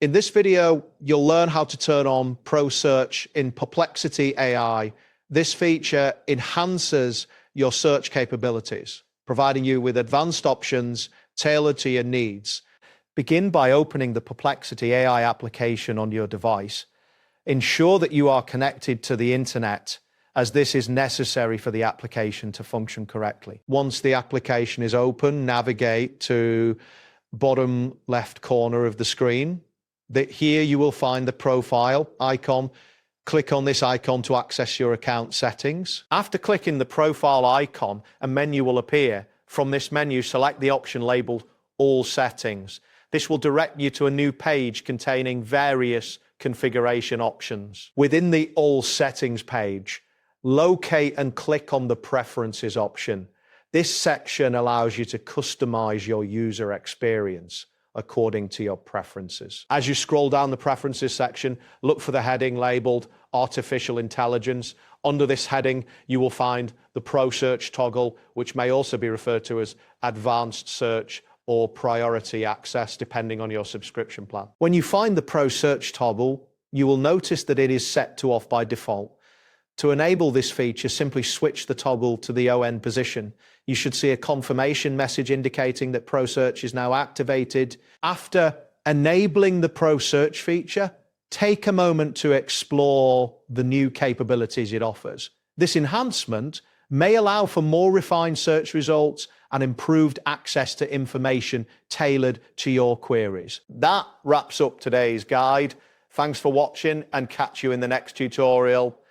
In this video, you'll learn how to turn on Pro Search in Perplexity AI. This feature enhances your search capabilities, providing you with advanced options tailored to your needs. Begin by opening the Perplexity AI application on your device. Ensure that you are connected to the internet, as this is necessary for the application to function correctly. Once the application is open, navigate to bottom left corner of the screen. Here you will find the profile icon. Click on this icon to access your account settings. After clicking the profile icon, a menu will appear. From this menu, select the option labeled All Settings. This will direct you to a new page containing various configuration options. Within the All Settings page, locate and click on the Preferences option. This section allows you to customize your user experience according to your preferences. As you scroll down the Preferences section, look for the heading labeled Artificial Intelligence. Under this heading, you will find the Pro Search toggle, which may also be referred to as Advanced Search or Priority Access, depending on your subscription plan. When you find the Pro Search toggle, you will notice that it is set to off by default. To enable this feature, simply switch the toggle to the ON position. You should see a confirmation message indicating that Pro Search is now activated. After enabling the Pro Search feature, take a moment to explore the new capabilities it offers. This enhancement may allow for more refined search results and improved access to information tailored to your queries. That wraps up today's guide. Thanks for watching, and catch you in the next tutorial.